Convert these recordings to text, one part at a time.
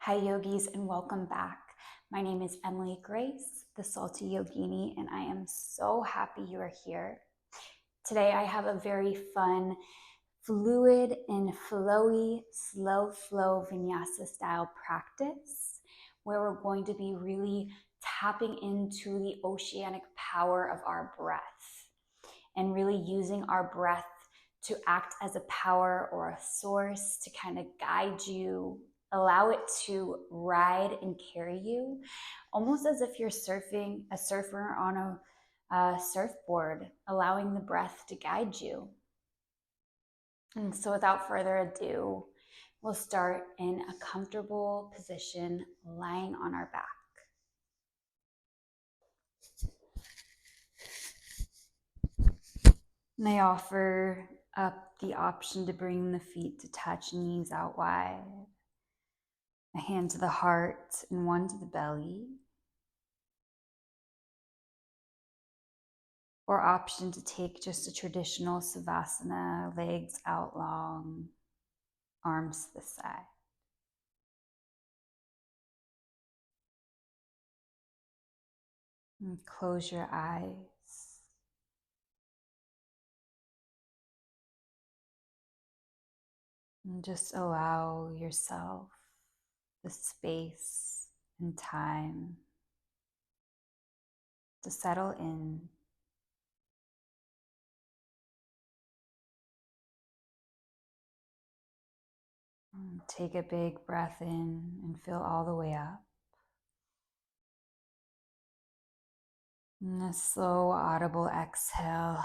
Hi yogis, and welcome back. My name is Emily Grace, the Salty Yogini, and I am so happy you are here. Today I have a very fun, fluid and flowy, slow flow Vinyasa style practice where we're going to be really tapping into the oceanic power of our breath and really using our breath to act as a power or a source to kind of guide you, allow it to ride and carry you, almost as if you're surfing, a surfer on a surfboard, allowing the breath to guide you. And so without further ado, we'll start in a comfortable position, lying on our back. And I offer up the option to bring the feet to touch, knees out wide, a hand to the heart and one to the belly. Or option to take just a traditional Savasana, legs out long, arms to the side. And close your eyes. And just allow yourself the space and time to settle in. And take a big breath in and fill all the way up. And a slow, audible exhale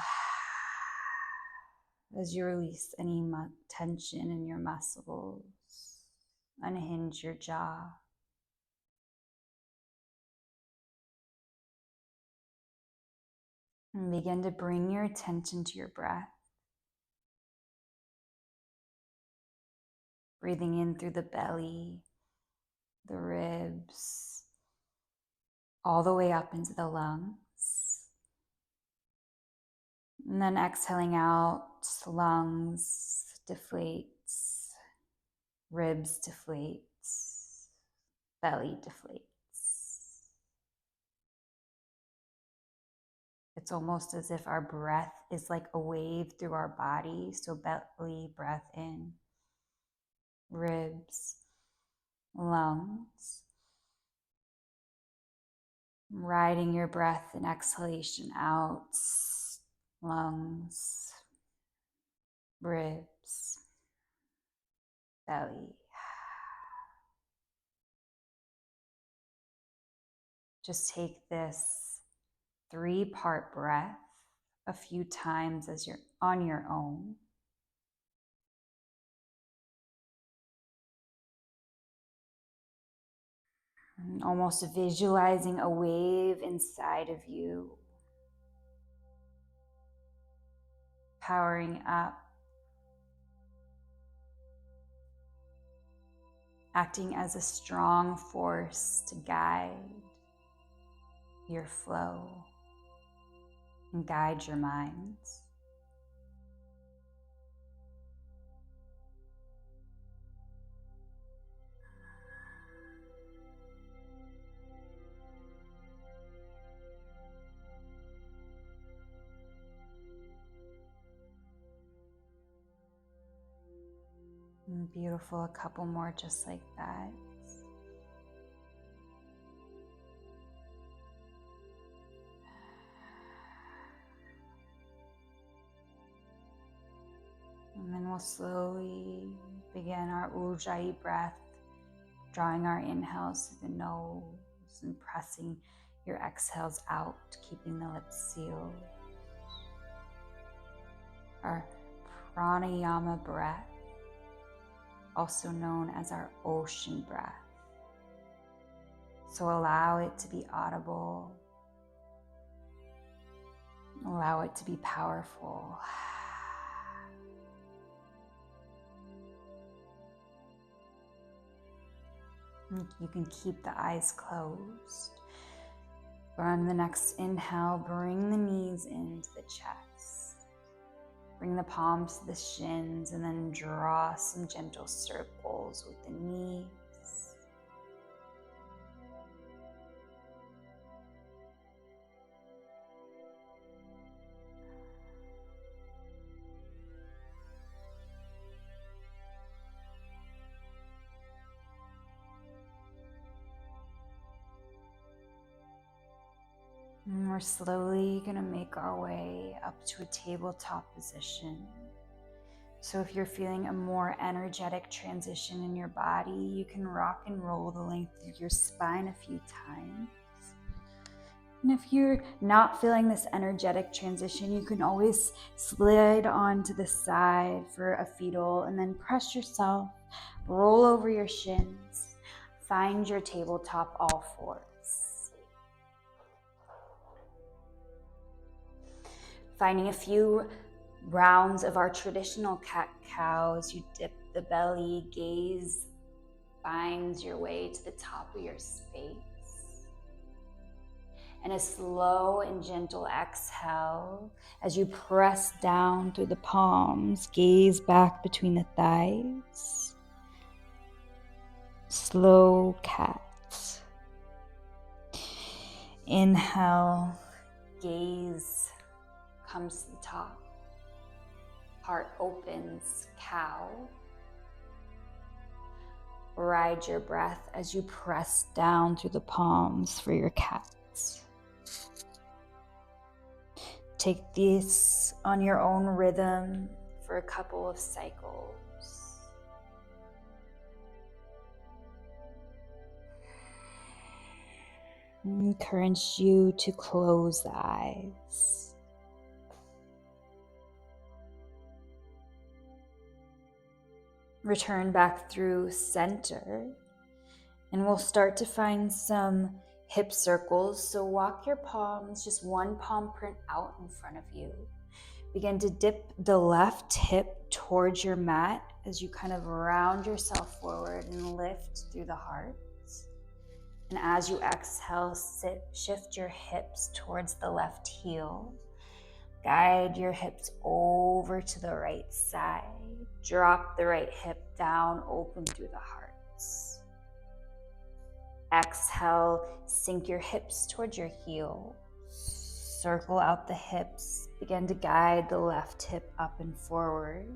as you release any tension in your muscles, unhinge your jaw. And begin to bring your attention to your breath. Breathing in through the belly, the ribs, all the way up into the lungs. And then exhaling out, lungs deflates, ribs deflates, belly deflates. It's almost as if our breath is like a wave through our body. So belly, breath in, ribs, lungs. Riding your breath and exhalation out, lungs, ribs, belly. Just take this 3-part breath a few times as you're on your own. And almost visualizing a wave inside of you, powering up, acting as a strong force to guide your flow and guide your minds. And beautiful, a couple more just like that. And then we'll slowly begin our Ujjayi breath, drawing our inhales through the nose and pressing your exhales out, keeping the lips sealed. Our Pranayama breath, also known as our ocean breath. So allow it to be audible. Allow it to be powerful. You can keep the eyes closed. But on the next inhale, bring the knees into the chest. Bring the palms to the shins and then draw some gentle circles with the knees. And we're slowly going to make our way up to a tabletop position. So if you're feeling a more energetic transition in your body, you can rock and roll the length of your spine a few times. And if you're not feeling this energetic transition, you can always slide onto the side for a fetal and then press yourself, roll over your shins, find your tabletop all fours. Finding a few rounds of our traditional cat-cow as you dip the belly, gaze finds your way to the top of your space. And a slow and gentle exhale as you press down through the palms, gaze back between the thighs. Slow cat. Inhale, gaze comes to the top. Heart opens, cow. Ride your breath as you press down through the palms for your cats. Take this on your own rhythm for a couple of cycles. I encourage you to close the eyes. Return back through center, and we'll start to find some hip circles. So walk your palms, just one palm print out in front of you. Begin to dip the left hip towards your mat as you kind of round yourself forward and lift through the heart. And as you exhale, shift your hips towards the left heel. Guide your hips over to the right side. Drop the right hip down, open through the hearts. Exhale, sink your hips towards your heel. Circle out the hips. Begin to guide the left hip up and forward.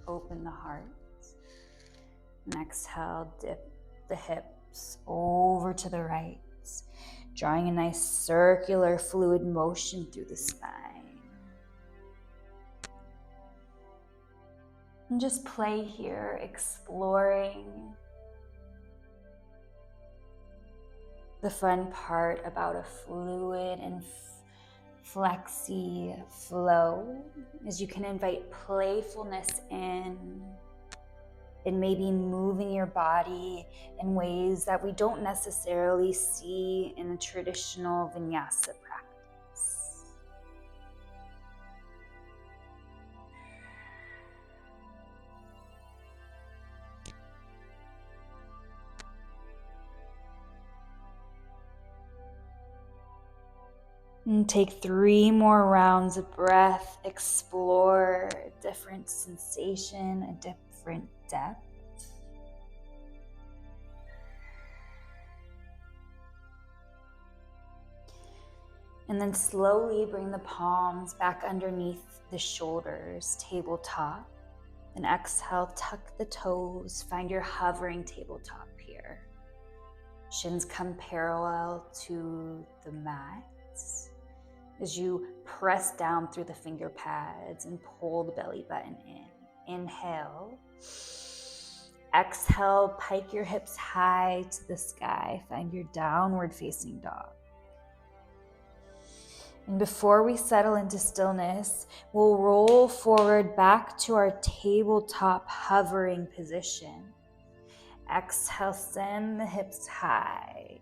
Open the heart. And exhale, dip the hips over to the right, drawing a nice circular fluid motion through the spine. And just play here, exploring the fun part about a fluid and flexy flow, as you can invite playfulness in and maybe moving your body in ways that we don't necessarily see in the traditional Vinyasa practice. And take 3 more rounds of breath. Explore a different sensation, a different depth. And then slowly bring the palms back underneath the shoulders, tabletop. And exhale, tuck the toes, find your hovering tabletop here. Shins come parallel to the mat as you press down through the finger pads and pull the belly button in. Inhale. Exhale, pike your hips high to the sky. Find your downward facing dog. And before we settle into stillness, we'll roll forward back to our tabletop hovering position. Exhale, send the hips high.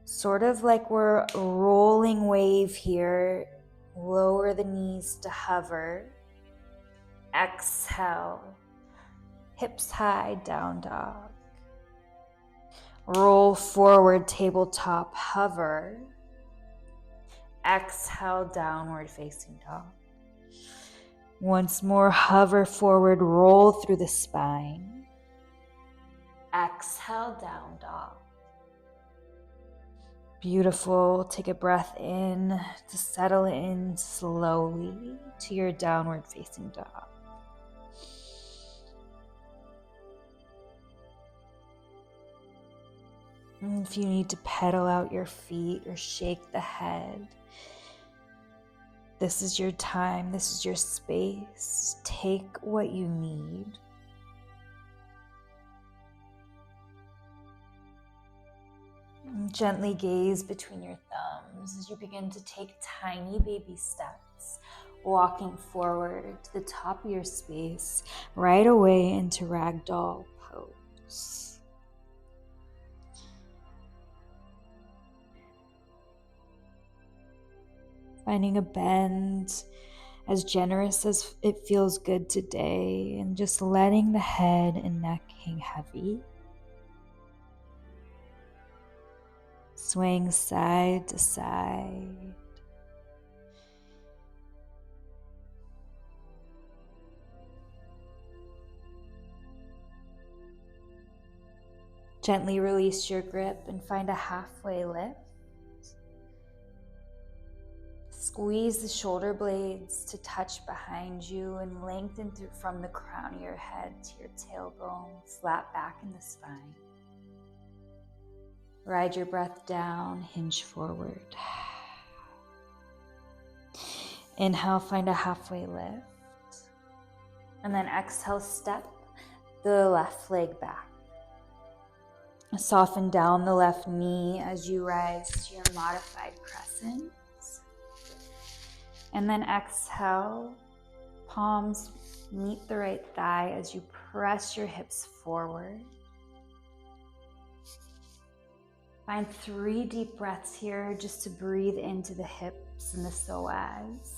Sort of like we're rolling wave here. Lower the knees to hover. Exhale, hips high, down dog. Roll forward, tabletop, hover. Exhale, downward facing dog. Once more, hover forward, roll through the spine. Exhale, down dog. Beautiful. Take a breath in to settle in slowly to your downward facing dog. And if you need to pedal out your feet or shake the head, this is your time, this is your space. Take what you need. And gently gaze between your thumbs as you begin to take tiny baby steps, walking forward to the top of your space, right away into ragdoll pose. Finding a bend as generous as it feels good today, and just letting the head and neck hang heavy. Swaying side to side. Gently release your grip and find a halfway lift. Squeeze the shoulder blades to touch behind you and lengthen through from the crown of your head to your tailbone, flat back in the spine. Ride your breath down, hinge forward. Inhale, find a halfway lift. And then exhale, step the left leg back. Soften down the left knee as you rise to your modified crescent. And then exhale, palms meet the right thigh as you press your hips forward. Find 3 deep breaths here just to breathe into the hips and the psoas.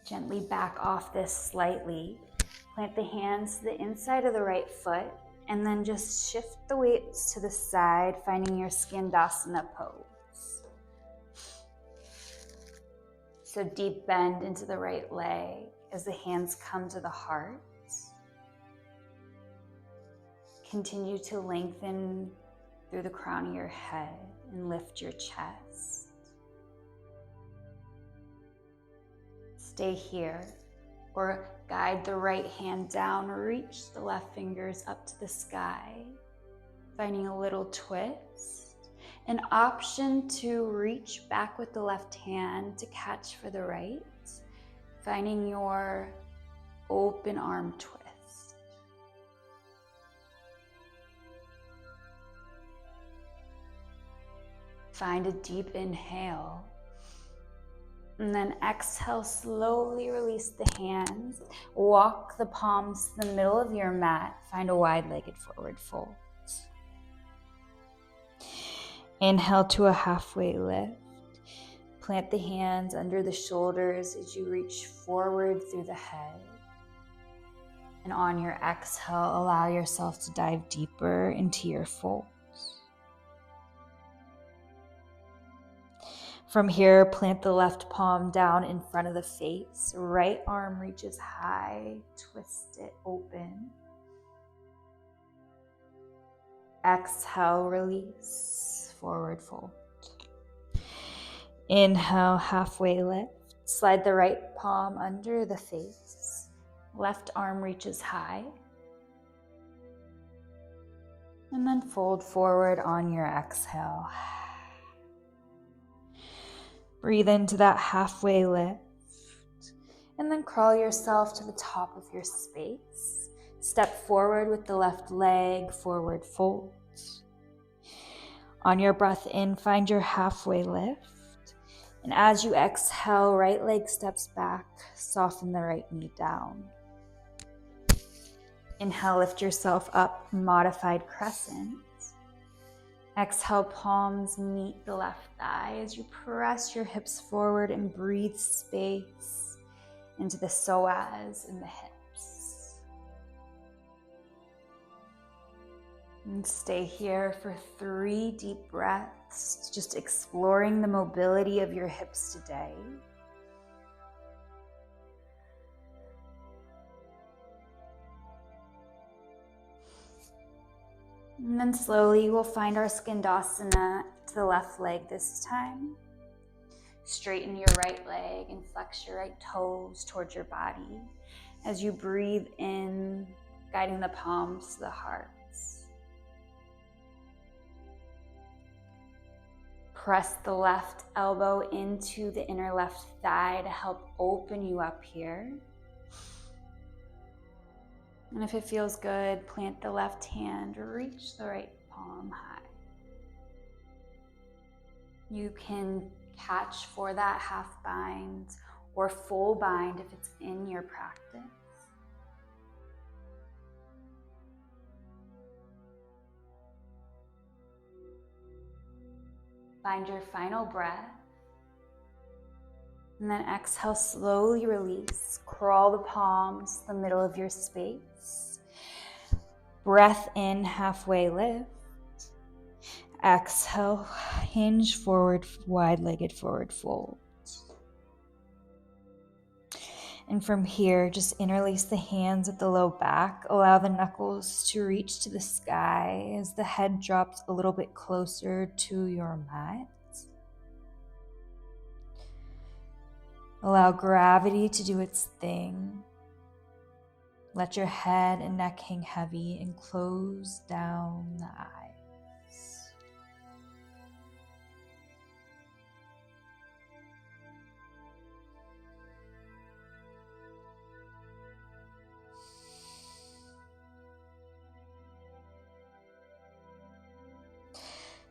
Gently back off this slightly. Plant the hands to the inside of the right foot and then just shift the weights to the side, finding your Skandasana pose. So deep bend into the right leg as the hands come to the heart. Continue to lengthen through the crown of your head and lift your chest. Stay here, or guide the right hand down, reach the left fingers up to the sky, finding a little twist. An option to reach back with the left hand to catch for the right, finding your open arm twist. Find a deep inhale. And then exhale, slowly release the hands. Walk the palms to the middle of your mat. Find a wide-legged forward fold. Inhale to a halfway lift. Plant the hands under the shoulders as you reach forward through the head. And on your exhale, allow yourself to dive deeper into your fold. From here, plant the left palm down in front of the face. Right arm reaches high, twist it open. Exhale, release, forward fold. Inhale, halfway lift. Slide the right palm under the face. Left arm reaches high. And then fold forward on your exhale. Breathe into that halfway lift, and then crawl yourself to the top of your space. Step forward with the left leg, forward fold. On your breath in, find your halfway lift, and as you exhale, right leg steps back, soften the right knee down. Inhale, lift yourself up, modified crescent. Exhale, palms meet the left thigh as you press your hips forward and breathe space into the psoas and the hips. And stay here for 3 deep breaths, just exploring the mobility of your hips today. And then slowly we'll find our Skandasana to the left leg this time. Straighten your right leg and flex your right toes towards your body as you breathe in, guiding the palms to the heart. Press the left elbow into the inner left thigh to help open you up here. And if it feels good, plant the left hand, reach the right palm high. You can catch for that half bind or full bind if it's in your practice. Find your final breath. And then exhale, slowly release. Crawl the palms to the middle of your space. Breath in, halfway lift. Exhale, hinge forward, wide-legged forward fold. And from here, just interlace the hands at the low back. Allow the knuckles to reach to the sky as the head drops a little bit closer to your mat. Allow gravity to do its thing. Let your head and neck hang heavy and close down the eyes.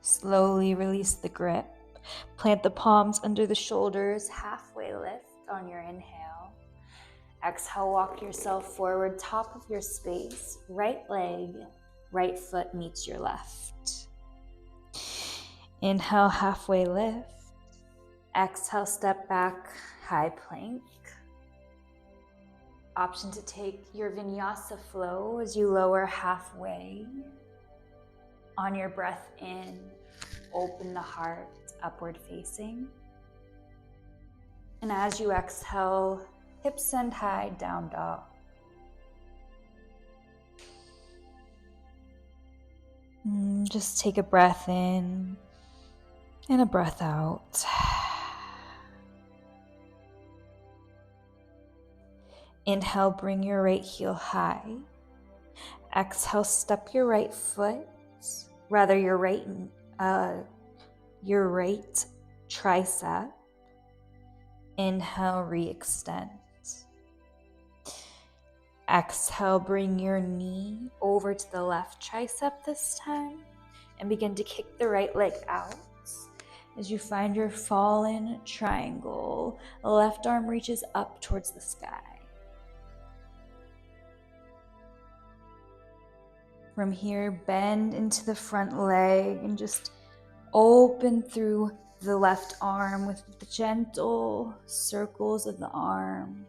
Slowly release the grip. Plant the palms under the shoulders, halfway lift on your inhale. Exhale, walk yourself forward, top of your space. Right leg, right foot meets your left. Inhale, halfway lift. Exhale, step back, high plank. Option to take your Vinyasa flow as you lower halfway. On your breath in, open the heart, upward facing. And as you exhale, hips send high, down dog. Just take a breath in and a breath out. Inhale, bring your right heel high. Exhale, step your right foot, your right tricep. Inhale, re-extend. Exhale, bring your knee over to the left tricep this time and begin to kick the right leg out as you find your fallen triangle. The left arm reaches up towards the sky. From here, bend into the front leg and just open through the left arm with the gentle circles of the arm.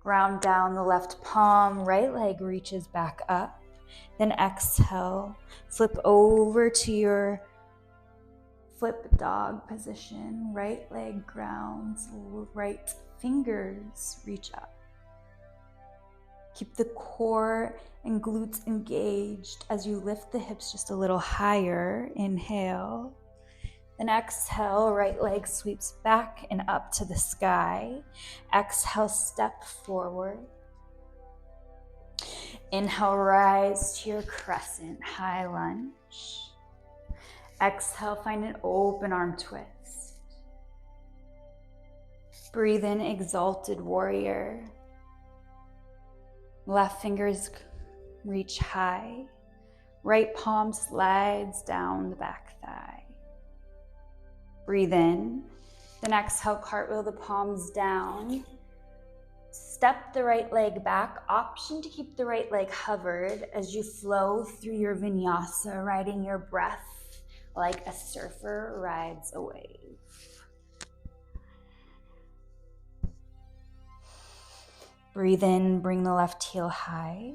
Ground down the left palm, right leg reaches back up. Then exhale, flip over to your flip dog position. Right leg grounds, right fingers reach up. Keep the core and glutes engaged as you lift the hips just a little higher. Inhale. Then exhale, right leg sweeps back and up to the sky. Exhale, step forward. Inhale, rise to your crescent, high lunge. Exhale, find an open arm twist. Breathe in, exalted warrior. Left fingers reach high. Right palm slides down the back thigh. Breathe in. Then exhale, cartwheel the palms down. Step the right leg back. Option to keep the right leg hovered as you flow through your Vinyasa, riding your breath like a surfer rides a wave. Breathe in, bring the left heel high.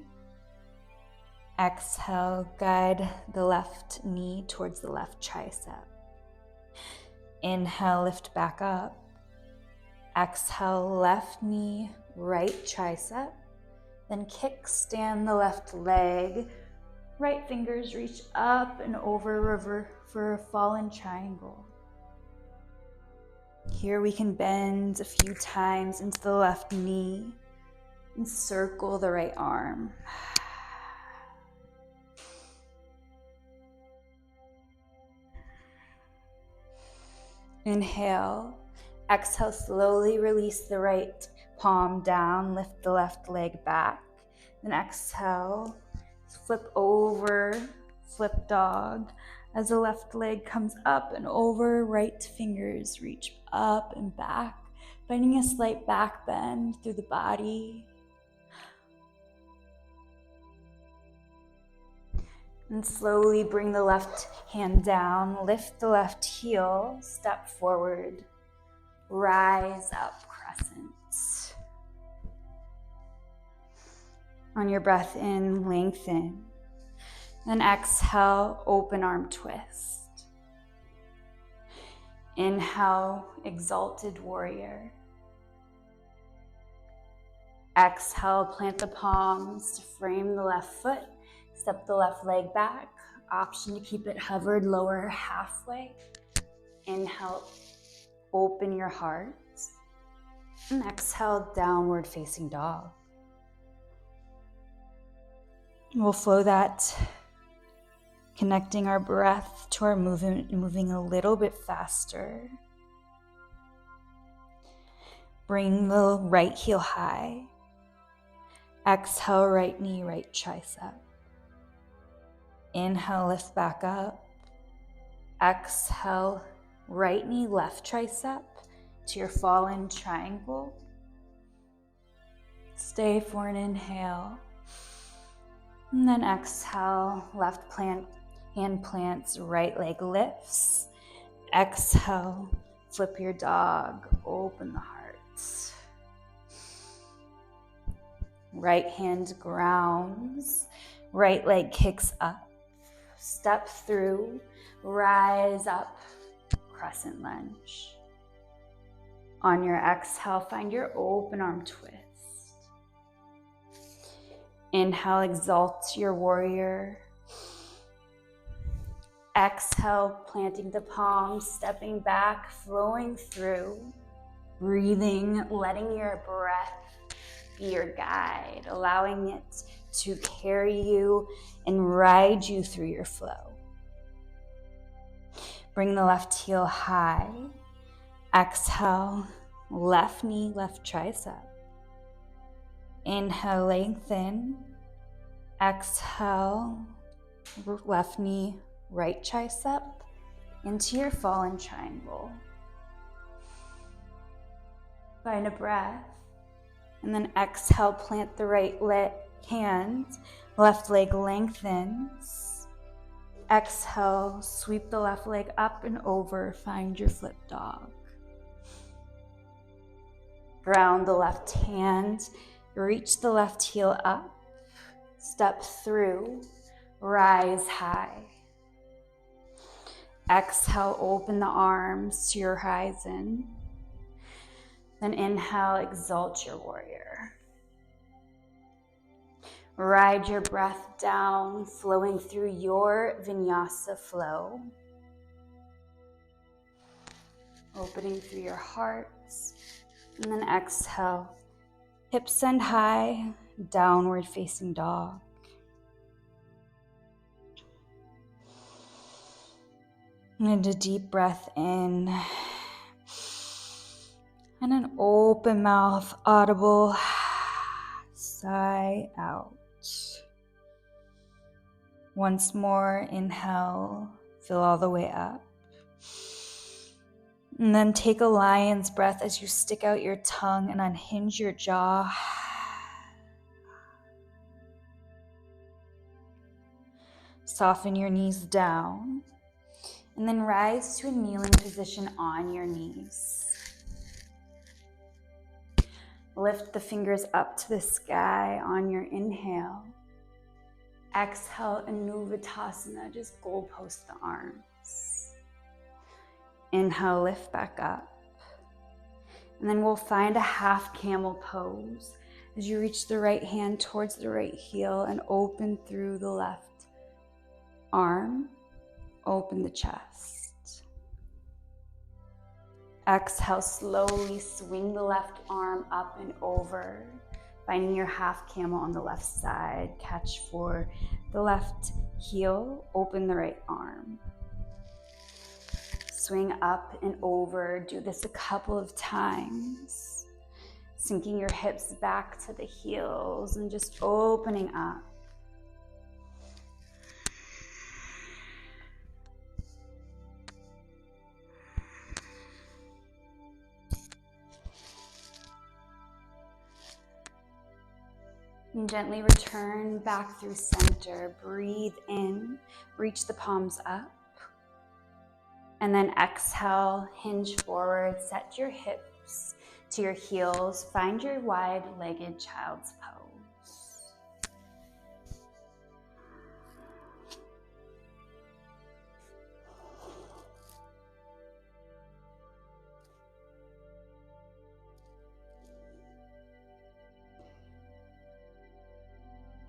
Exhale, guide the left knee towards the left tricep. Inhale, lift back up. Exhale, left knee, right tricep. Then kickstand the left leg. Right fingers reach up and over for a fallen triangle. Here we can bend a few times into the left knee and circle the right arm. Inhale. Exhale, slowly release the right palm down, lift the left leg back. Then exhale, flip over, flip dog. As the left leg comes up and over, right fingers reach up and back, finding a slight back bend through the body. And slowly bring the left hand down, lift the left heel, step forward, rise up, crescent. On your breath in, lengthen. Then exhale, open arm twist. Inhale, exalted warrior. Exhale, plant the palms to frame the left foot. Step the left leg back. Option to keep it hovered lower halfway. Inhale, open your heart. And exhale, downward facing dog. We'll flow that, connecting our breath to our movement, moving a little bit faster. Bring the right heel high. Exhale, right knee, right tricep. Inhale, lift back up. Exhale, right knee, left tricep to your fallen triangle. Stay for an inhale. And then exhale, left plant, hand plants, right leg lifts. Exhale, flip your dog, open the heart. Right hand grounds, right leg kicks up. Step through, rise up, crescent lunge. On your exhale, find your open arm twist. Inhale, exalt your warrior. Exhale, planting the palms, stepping back, flowing through, breathing, letting your breath be your guide, allowing it to carry you and ride you through your flow. Bring the left heel high. Exhale, left knee, left tricep. Inhale, lengthen. Exhale, left knee, right tricep into your fallen triangle. Find a breath. And then exhale, plant the right hand, left leg lengthens. Exhale, sweep the left leg up and over, find your flip dog. Ground the left hand, reach the left heel up, step through, rise high. Exhale, open the arms to your horizon. Then inhale, exalt your warrior. Ride your breath down, flowing through your Vinyasa flow. Opening through your hearts. And then exhale, hips send high, downward facing dog. And a deep breath in. And an open mouth, audible sigh out. Once more, inhale, fill all the way up. And then take a lion's breath as you stick out your tongue and unhinge your jaw. Soften your knees down. And then rise to a kneeling position on your knees. Lift the fingers up to the sky on your inhale. Exhale, Anuvatasana, just goalpost the arms. Inhale, lift back up. And then we'll find a half camel pose. As you reach the right hand towards the right heel and open through the left arm, open the chest. Exhale, slowly swing the left arm up and over, finding your half camel on the left side. Catch for the left heel, open the right arm. Swing up and over, do this a couple of times. Sinking your hips back to the heels and just opening up. And gently return back through center. Breathe in, reach the palms up. And then exhale, hinge forward, set your hips to your heels. Find your wide-legged child's pose.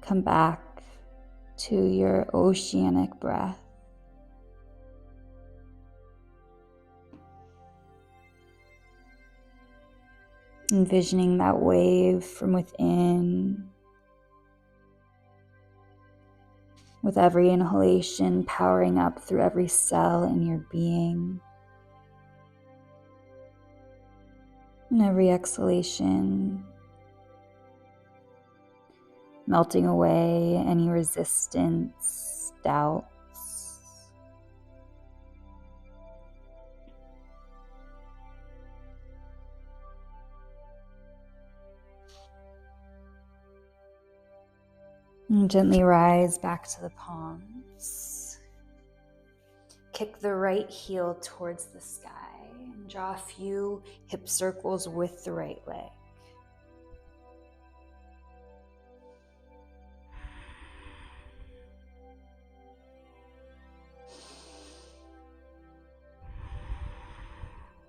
Come back to your oceanic breath. Envisioning that wave from within. With every inhalation, powering up through every cell in your being. And every exhalation, melting away any resistance, doubts. And gently rise back to the palms. Kick the right heel towards the sky and draw a few hip circles with the right leg.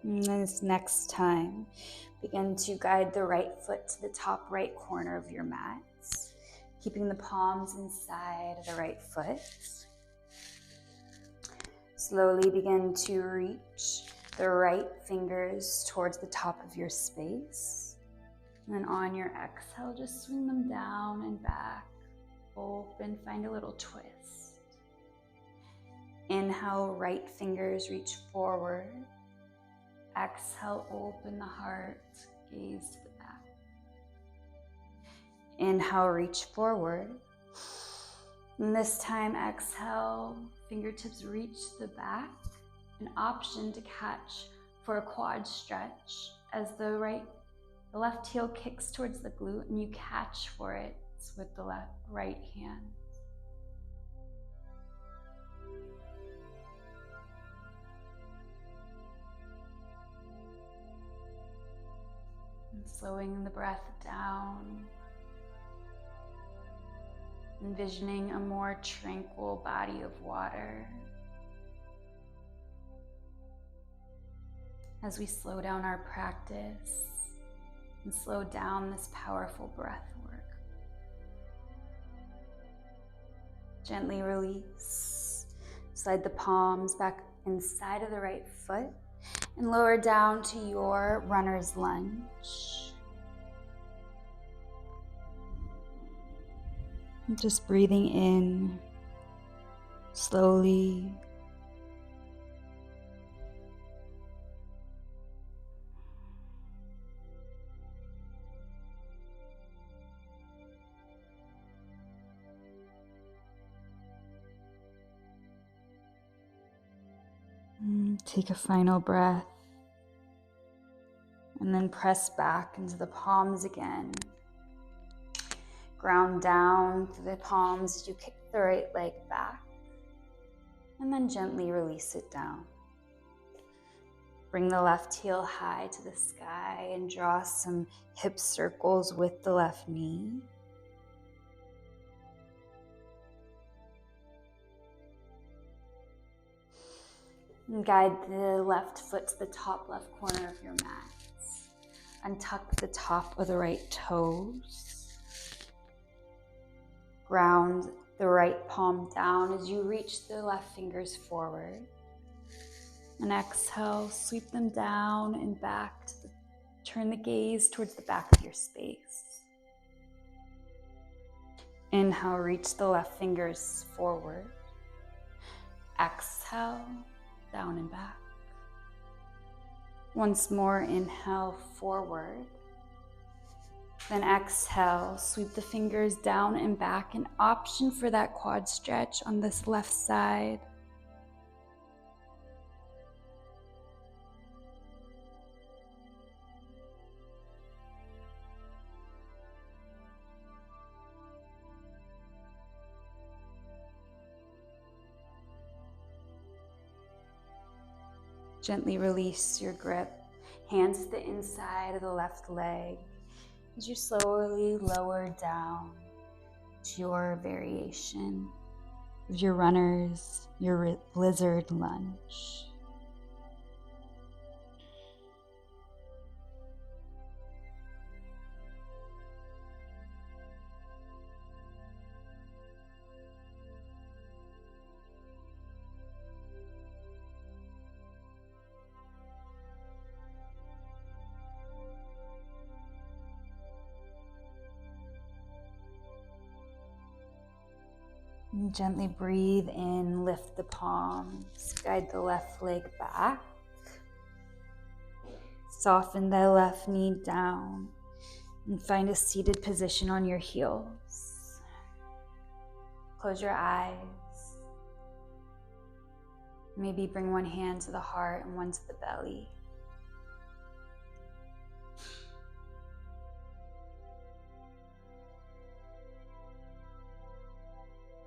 And this next time, begin to guide the right foot to the top right corner of your mat, keeping the palms inside of the right foot. Slowly begin to reach the right fingers towards the top of your space. And then on your exhale, just swing them down and back. Open, find a little twist. Inhale, right fingers reach forward. Exhale, open the heart, gaze to the back. Inhale, reach forward. And this time, exhale, fingertips reach the back. An option to catch for a quad stretch as the left heel kicks towards the glute and you catch for it with the right hand. And slowing the breath down. Envisioning a more tranquil body of water. As we slow down our practice and slow down this powerful breath work. Gently release. Slide the palms back inside of the right foot and lower down to your runner's lunge. Just breathing in slowly. Take a final breath. And then press back into the palms again. Ground down through the palms as you kick the right leg back. And then gently release it down. Bring the left heel high to the sky and draw some hip circles with the left knee. And guide the left foot to the top left corner of your mat. Untuck the top of the right toes. Ground the right palm down as you reach the left fingers forward. And exhale, sweep them down and back. Turn the gaze towards the back of your space. Inhale, reach the left fingers forward. Exhale, down and back. Once more, inhale, forward. Then exhale, sweep the fingers down and back. An option for that quad stretch on this left side. Gently release your grip. Hands to the inside of the left leg as you slowly lower down to your variation of your runners, your lizard lunge. And gently breathe in, lift the palms, guide the left leg back. Soften the left knee down and find a seated position on your heels. Close your eyes. Maybe bring one hand to the heart and one to the belly.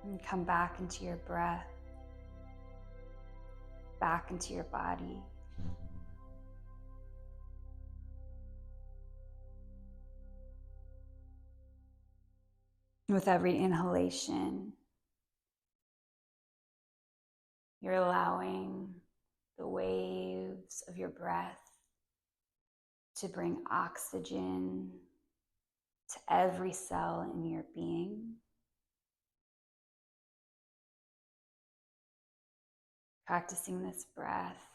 And come back into your breath, back into your body. With every inhalation, you're allowing the waves of your breath to bring oxygen to every cell in your being. Practicing this breath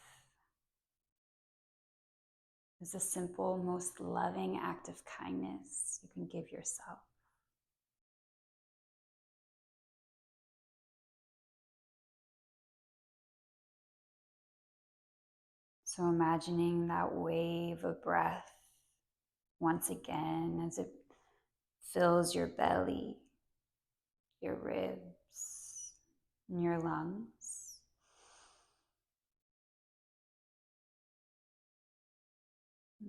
is a simple, most loving act of kindness you can give yourself. So imagining that wave of breath once again as it fills your belly, your ribs, and your lungs.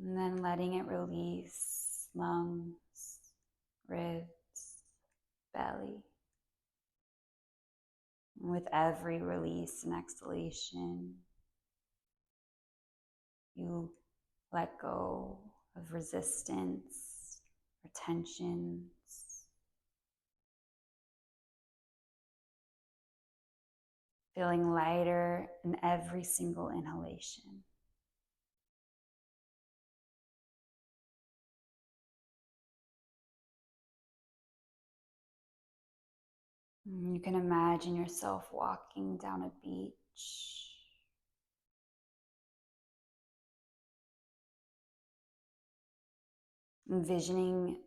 And then letting it release lungs, ribs, belly. And with every release and exhalation, you let go of resistance or tensions. Feeling lighter in every single inhalation. You can imagine yourself walking down a beach. Envisioning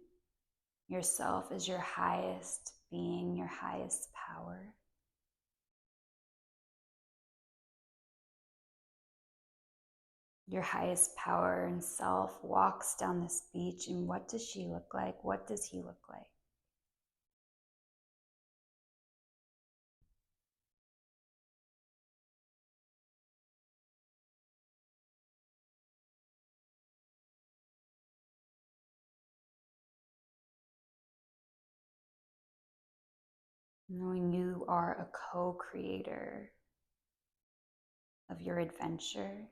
yourself as your highest being, your highest power. Your highest power and self walks down this beach, and what does she look like? What does he look like? Knowing you are a co-creator of your adventure.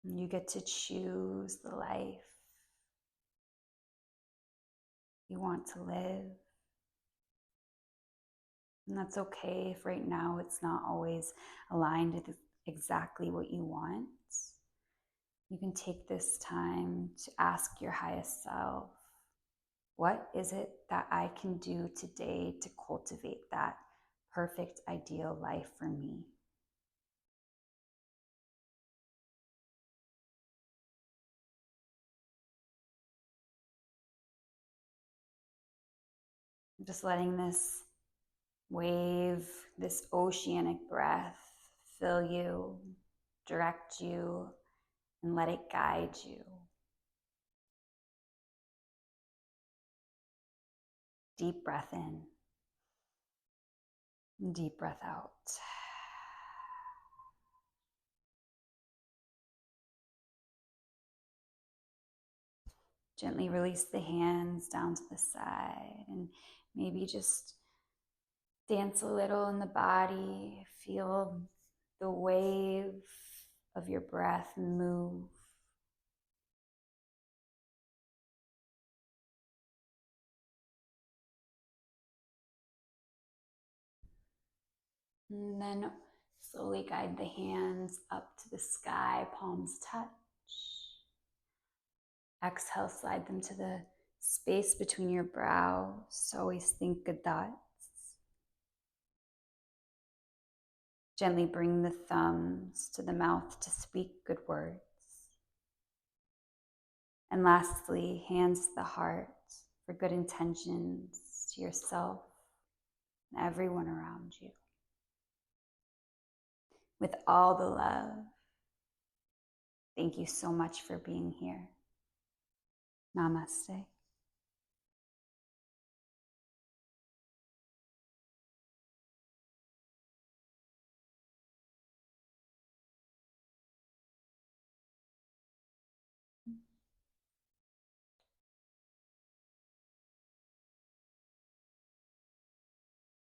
You get to choose the life you want to live. And that's okay if right now it's not always aligned with exactly what you want. You can take this time to ask your highest self, what is it that I can do today to cultivate that perfect, ideal life for me? Just letting this wave, this oceanic breath fill you, direct you, and let it guide you. Deep breath in, deep breath out. Gently release the hands down to the side and maybe just dance a little in the body. Feel the wave of your breath move. And then slowly guide the hands up to the sky, palms touch. Exhale, slide them to the space between your brows. Always think good thoughts. Gently bring the thumbs to the mouth to speak good words. And lastly, hands to the heart for good intentions to yourself and everyone around you. With all the love, thank you so much for being here. Namaste.